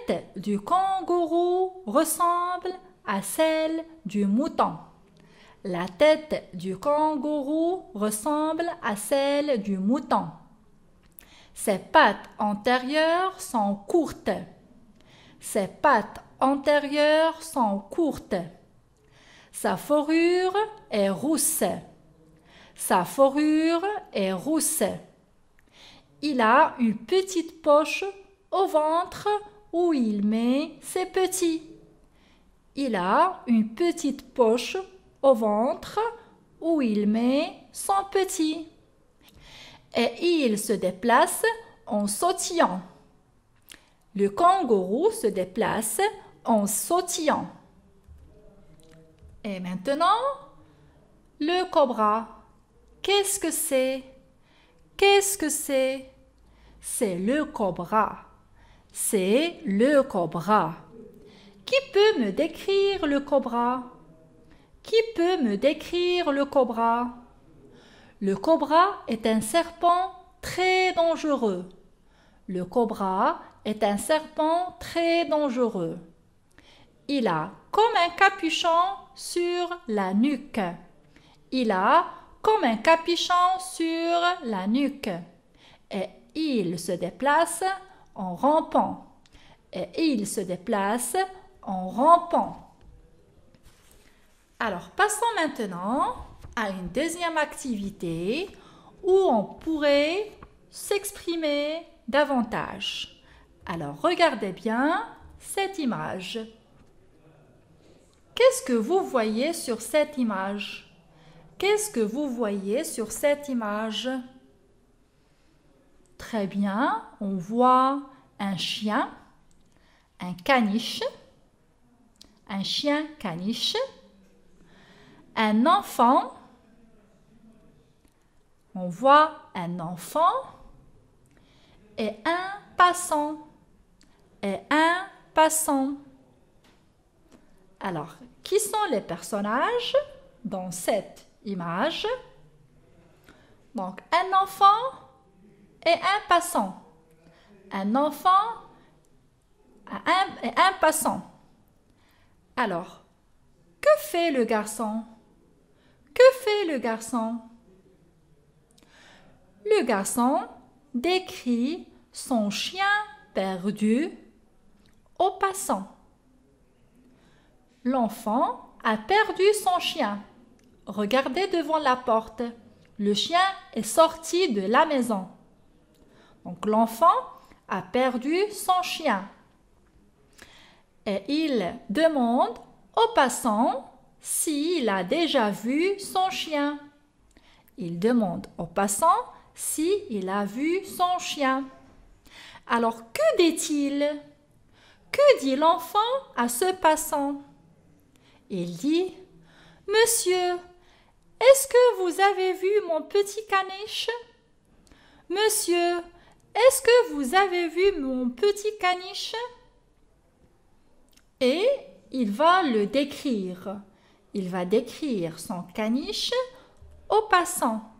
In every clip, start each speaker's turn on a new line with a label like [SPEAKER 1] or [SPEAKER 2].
[SPEAKER 1] tête du kangourou ressemble à celle du mouton. La tête du kangourou ressemble à celle du mouton. Ses pattes antérieures sont courtes. Ses pattes antérieures sont courtes. Sa fourrure est rousse. Sa fourrure est rousse. Il a une petite poche au ventre où il met ses petits. Il a une petite poche au ventre où il met son petit. Et il se déplace en sautillant. Le kangourou se déplace en sautillant. Et maintenant, le cobra. Qu'est-ce que c'est? Qu'est-ce que c'est? C'est le cobra. C'est le cobra. Qui peut me décrire le cobra? Qui peut me décrire le cobra? Le cobra est un serpent très dangereux. Le cobra est un serpent très dangereux. Il a comme un capuchon sur la nuque. Il a comme un capuchon sur la nuque. Et il se déplace en rampant. Et il se déplace en rampant. Alors, passons maintenant à une deuxième activité où on pourrait s'exprimer davantage. Alors, regardez bien cette image. Qu'est-ce que vous voyez sur cette image? Qu'est-ce que vous voyez sur cette image? Très bien, on voit un chien, un caniche, un chien caniche, un enfant, on voit un enfant et un passant, et un passant. Alors, qui sont les personnages dans cette image? Donc, un enfant et un passant. Un enfant et un passant. Alors, que fait le garçon? Que fait le garçon? Le garçon décrit son chien perdu au passant. L'enfant a perdu son chien. Regardez devant la porte. Le chien est sorti de la maison. Donc l'enfant a perdu son chien. Et il demande au passant s'il a déjà vu son chien. Il demande au passant s'il a vu son chien. Alors, que dit-il? Que dit l'enfant à ce passant? Il dit: « Monsieur, est-ce que vous avez vu mon petit caniche? Monsieur, est-ce que vous avez vu mon petit caniche? » Et il va le décrire. Il va décrire son caniche au passant.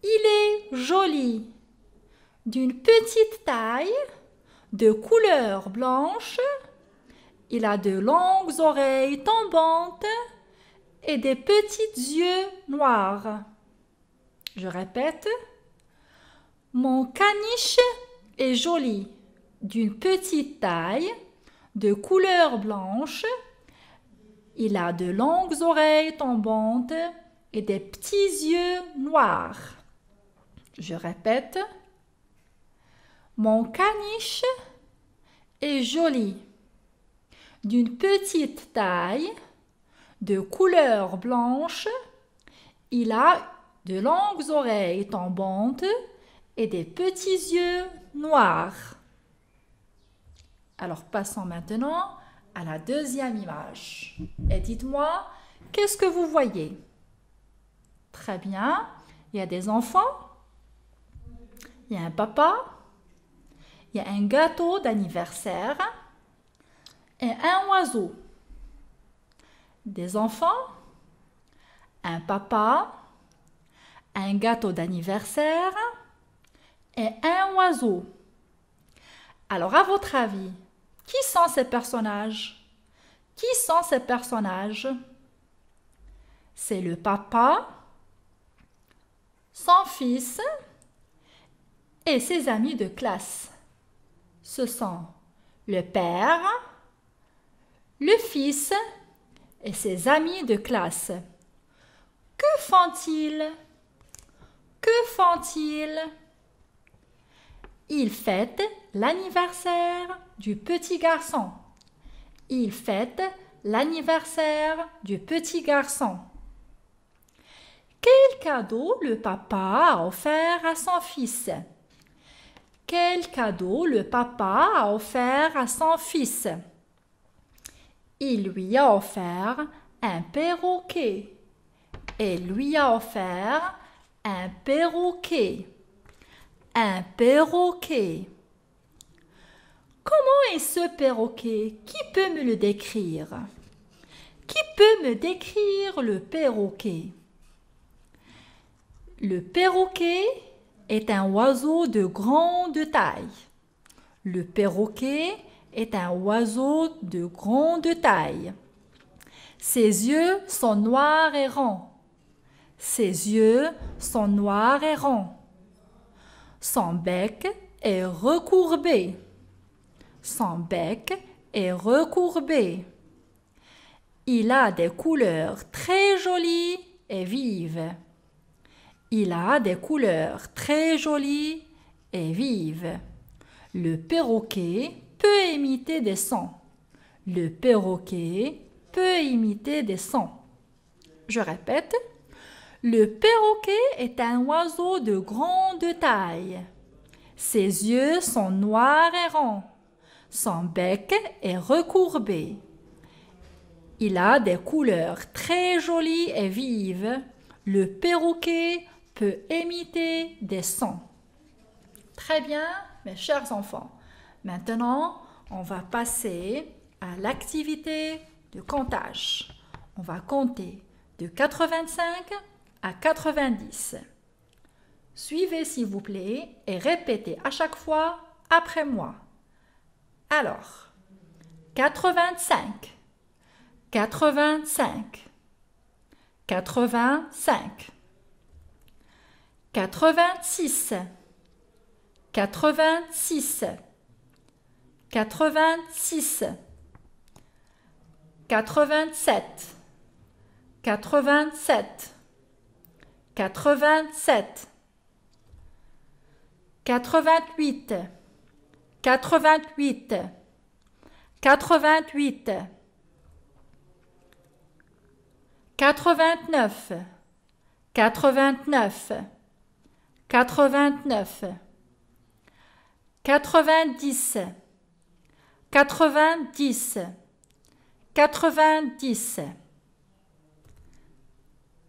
[SPEAKER 1] Il est joli, d'une petite taille, de couleur blanche. Il a de longues oreilles tombantes et des petits yeux noirs. Je répète. Mon caniche est joli, d'une petite taille, de couleur blanche. Il a de longues oreilles tombantes et des petits yeux noirs. Je répète. Mon caniche est joli, d'une petite taille, de couleur blanche. Il a de longues oreilles tombantes et des petits yeux noirs. Alors, passons maintenant à la deuxième image. Et dites-moi, qu'est-ce que vous voyez? Très bien. Il y a des enfants. Il y a un papa. Il y a un gâteau d'anniversaire. Et un oiseau. Des enfants. Un papa. Un gâteau d'anniversaire. Et un oiseau. Alors, à votre avis, qui sont ces personnages? Qui sont ces personnages? C'est le papa, son fils et ses amis de classe. Ce sont le père, le fils et ses amis de classe. Que font-ils? Que font-ils? Ils fêtent l'anniversaire du petit garçon. Ils fêtent l'anniversaire du petit garçon. Quel cadeau le papa a offert à son fils? Quel cadeau le papa a offert à son fils? Il lui a offert un perroquet. Il lui a offert un perroquet. Un perroquet. Comment est ce perroquet? Qui peut me le décrire? Qui peut me décrire le perroquet? Le perroquet est un oiseau de grande taille. Le perroquet est un oiseau de grande taille. Ses yeux sont noirs et ronds. Ses yeux sont noirs et ronds. Son bec est recourbé. Son bec est recourbé. Il a des couleurs très jolies et vives. Il a des couleurs très jolies et vives. Le perroquet peut imiter des sons. Le perroquet peut imiter des sons. Je répète. Le perroquet est un oiseau de grande taille. Ses yeux sont noirs et ronds. Son bec est recourbé. Il a des couleurs très jolies et vives. Le perroquet peut imiter des sons. Très bien, mes chers enfants. Maintenant, on va passer à l'activité de comptage. On va compter de 85 à 90. Suivez s'il vous plaît et répétez à chaque fois après moi. Alors, 85, 85, 85, 86, 86, 86, 87, 87, 87, 88, 88, 88, 89, 89, 89, 90, 90, 90.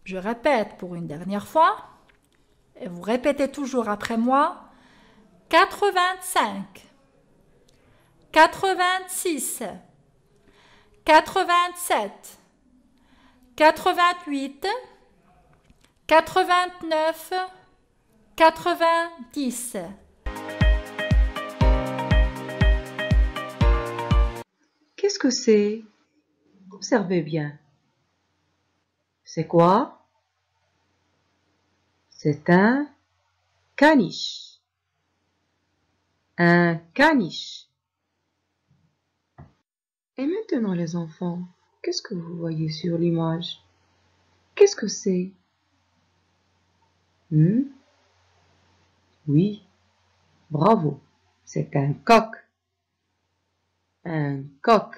[SPEAKER 1] Je répète pour une dernière fois, et vous répétez toujours après moi, 85, 86, 87, 88, 89, 90.
[SPEAKER 2] Qu'est-ce que c'est? Observez bien. C'est quoi? C'est un caniche. Un caniche. Et maintenant les enfants, qu'est-ce que vous voyez sur l'image? Qu'est-ce que c'est? Oui, bravo, c'est un coq. Un coq.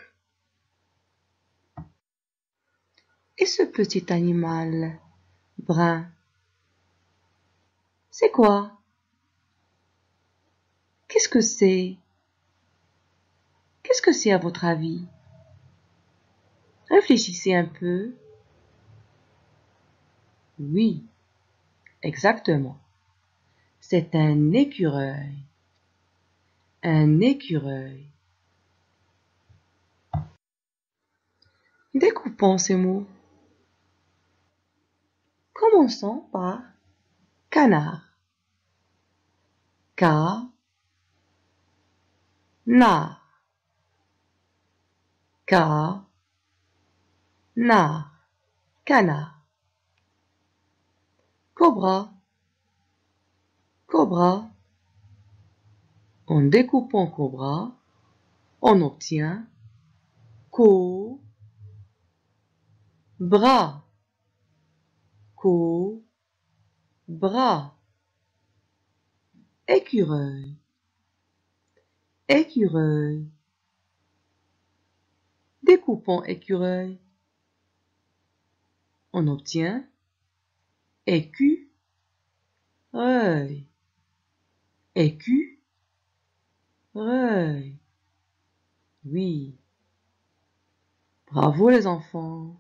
[SPEAKER 2] Et ce petit animal brun, c'est quoi? Qu'est-ce que c'est? Qu'est-ce que c'est à votre avis? Réfléchissez un peu. Oui, exactement. C'est un écureuil. Un écureuil. Découpons ces mots. Commençons par canard. K, nar, nar, canard. Cobra, cobra. En découpant cobra, on obtient bras, bras. Écureuil, écureuil. Découpant écureuil, on obtient écureuil, écureuil. Oui. Bravo les enfants.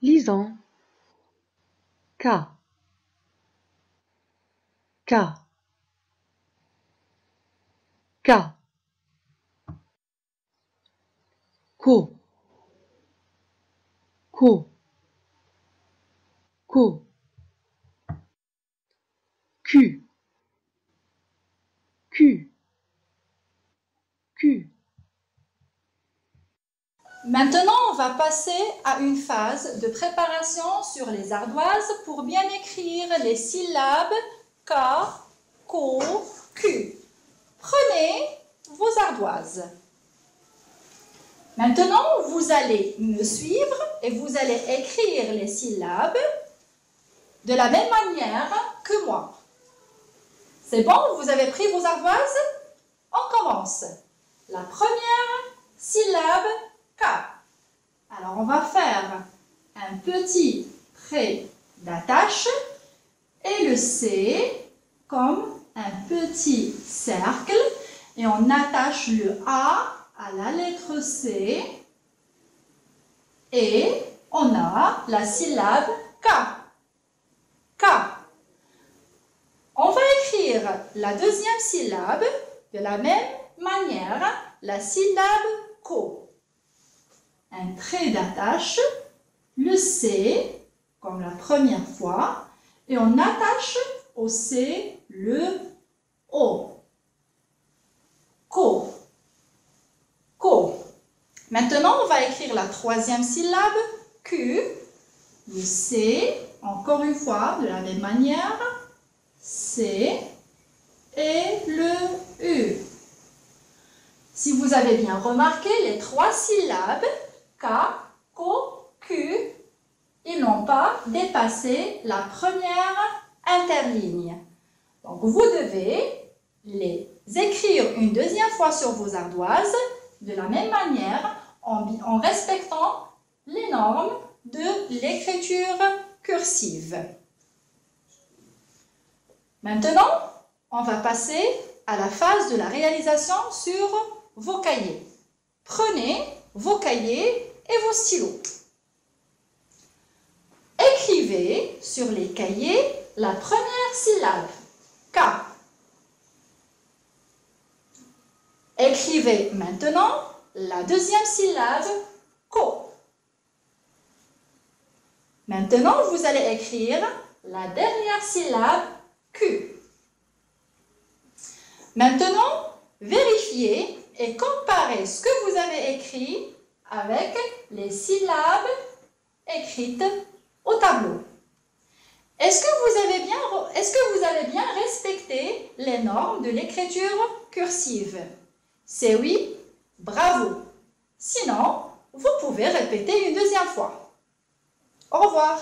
[SPEAKER 2] Lisons. K, K, K. Co, co, co. Q, Q, Q.
[SPEAKER 1] Maintenant, on va passer à une phase de préparation sur les ardoises pour bien écrire les syllabes K, Ko, Q. Prenez vos ardoises. Maintenant, vous allez me suivre et vous allez écrire les syllabes de la même manière que moi. C'est bon? Vous avez pris vos ardoises? On commence. La première syllabe K. Alors, on va faire un petit trait d'attache et le C comme un petit cercle et on attache le A à la lettre C et on a la syllabe K. K. On va écrire la deuxième syllabe de la même manière, la syllabe Ko. Un trait d'attache, le C comme la première fois et on attache au C le O. Ko. Ko. Maintenant, on va écrire la troisième syllabe, Q. Le C, encore une fois, de la même manière, C et le U. Si vous avez bien remarqué, les trois syllabes, K, Ko, Q, ils n'ont pas dépassé la première interligne. Donc, vous devez les écrire une deuxième fois sur vos ardoises de la même manière en respectant les normes de l'écriture cursive. Maintenant, on va passer à la phase de la réalisation sur vos cahiers. Prenez vos cahiers et vos stylos. Écrivez sur les cahiers la première syllabe, K. Écrivez maintenant la deuxième syllabe, Ko. Maintenant, vous allez écrire la dernière syllabe, Q. Maintenant, vérifiez et comparez ce que vous avez écrit avec les syllabes écrites au tableau. Est-ce que vous avez bien respecté les normes de l'écriture cursive? C'est oui, bravo. Sinon, vous pouvez répéter une deuxième fois. Au revoir.